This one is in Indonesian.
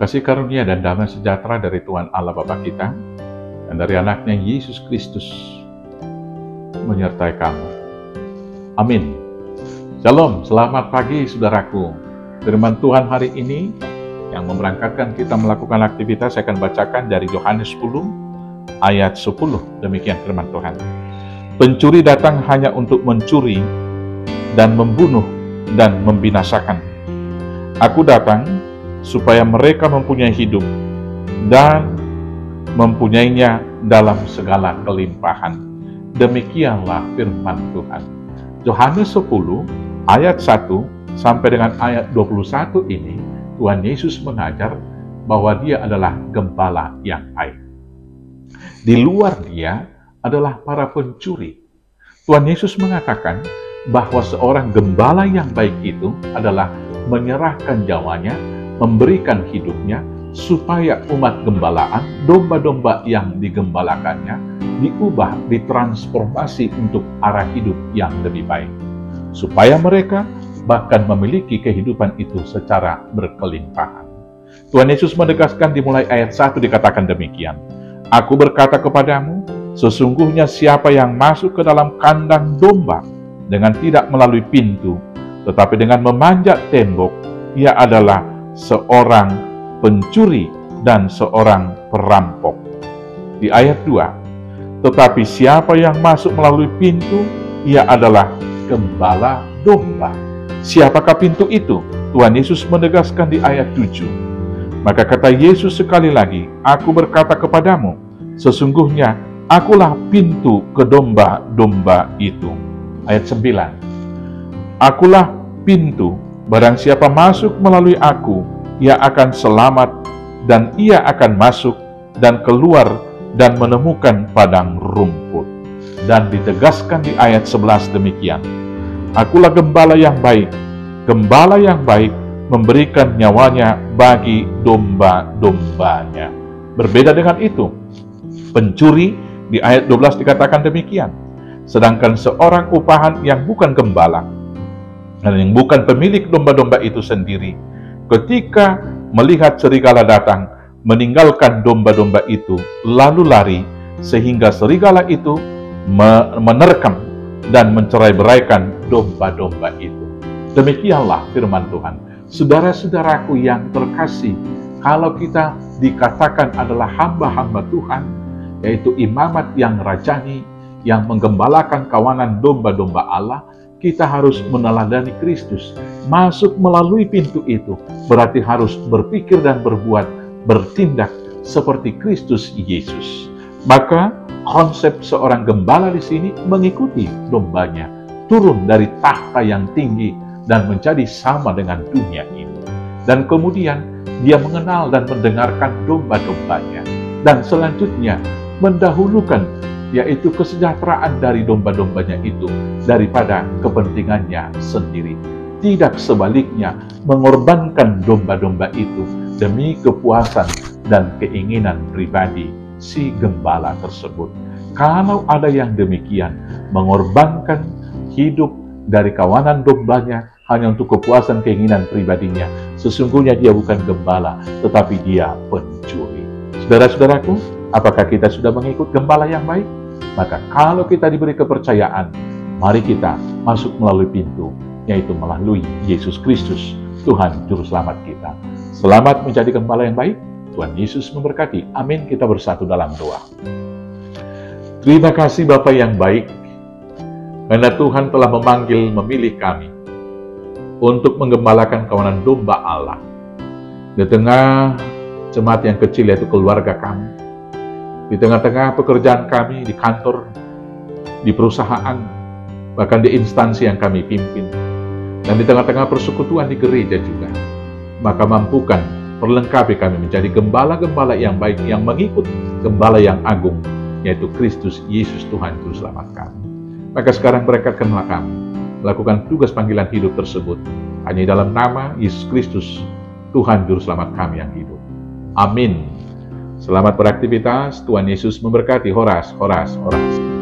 Kasih karunia dan damai sejahtera dari Tuhan Allah Bapa kita dan dari anaknya Yesus Kristus menyertai kamu. Amin. Shalom, selamat pagi saudaraku. Firman Tuhan hari ini yang memberangkatkan kita melakukan aktivitas, saya akan bacakan dari Yohanes 10 ayat 10. Demikian firman Tuhan. Pencuri datang hanya untuk mencuri dan membunuh dan membinasakan. Aku datang supaya mereka mempunyai hidup dan mempunyainya dalam segala kelimpahan. Demikianlah firman Tuhan. Yohanes 10 ayat 1 sampai dengan ayat 21 ini, Tuhan Yesus mengajar bahwa Dia adalah gembala yang baik. Di luar Dia adalah para pencuri. Tuhan Yesus mengatakan bahwa seorang gembala yang baik itu adalah menyerahkan nyawanya, memberikan hidupnya, supaya umat gembalaan, domba-domba yang digembalakannya, diubah, ditransformasi untuk arah hidup yang lebih baik. Supaya mereka bahkan memiliki kehidupan itu secara berkelimpahan. Tuhan Yesus menegaskan dimulai ayat 1 dikatakan demikian. Aku berkata kepadamu, sesungguhnya siapa yang masuk ke dalam kandang domba dengan tidak melalui pintu, tetapi dengan memanjat tembok, ia adalah seorang pencuri dan seorang perampok. Di ayat 2, tetapi siapa yang masuk melalui pintu, ia adalah gembala domba. Siapakah pintu itu? Tuhan Yesus menegaskan di ayat 7. Maka kata Yesus sekali lagi, aku berkata kepadamu, sesungguhnya akulah pintu ke domba-domba itu. Ayat 9. Akulah pintu, barang siapa masuk melalui aku, ia akan selamat, dan ia akan masuk dan keluar dan menemukan padang rumput. Dan ditegaskan di ayat 11 demikian. Akulah gembala yang baik. Gembala yang baik memberikan nyawanya bagi domba-dombanya. Berbeda dengan itu, pencuri di ayat 12 dikatakan demikian. Sedangkan seorang upahan yang bukan gembala dan yang bukan pemilik domba-domba itu sendiri, ketika melihat serigala datang, meninggalkan domba-domba itu, lalu lari, sehingga serigala itu menerkam dan mencerai-beraikan domba-domba itu. Demikianlah firman Tuhan. Saudara-saudaraku yang terkasih, kalau kita dikatakan adalah hamba-hamba Tuhan, yaitu imamat yang rajani, yang menggembalakan kawanan domba-domba Allah, kita harus meneladani Kristus. Masuk melalui pintu itu berarti harus berpikir dan berbuat, bertindak seperti Kristus Yesus. Maka konsep seorang gembala di sini mengikuti dombanya, turun dari tahta yang tinggi dan menjadi sama dengan dunia ini. Dan kemudian dia mengenal dan mendengarkan domba-dombanya. Dan selanjutnya mendahulukan, yaitu kesejahteraan dari domba-dombanya itu daripada kepentingannya sendiri. Tidak sebaliknya, mengorbankan domba-domba itu demi kepuasan dan keinginan pribadi si gembala tersebut. Kalau ada yang demikian, mengorbankan hidup dari kawanan dombanya hanya untuk kepuasan keinginan pribadinya, sesungguhnya dia bukan gembala, tetapi dia pencuri. Saudara-saudaraku, apakah kita sudah mengikut gembala yang baik? Maka kalau kita diberi kepercayaan, mari kita masuk melalui pintu, yaitu melalui Yesus Kristus, Tuhan Juru Selamat kita. Selamat menjadi gembala yang baik. Tuhan Yesus memberkati. Amin. Kita bersatu dalam doa. Terima kasih Bapa yang baik, karena Tuhan telah memilih kami untuk menggembalakan kawanan domba Allah. Di tengah jemaat yang kecil, yaitu keluarga kami, di tengah-tengah pekerjaan kami, di kantor, di perusahaan, bahkan di instansi yang kami pimpin, dan di tengah-tengah persekutuan di gereja juga. Maka mampukan, perlengkapi kami menjadi gembala-gembala yang baik, yang mengikut gembala yang agung, yaitu Kristus Yesus Tuhan Juru Selamat kami. Maka sekarang berkatkanlah kami melakukan tugas panggilan hidup tersebut hanya dalam nama Yesus Kristus, Tuhan Juru Selamat kami yang hidup. Amin. Selamat beraktivitas. Tuhan Yesus memberkati. Horas, horas, horas.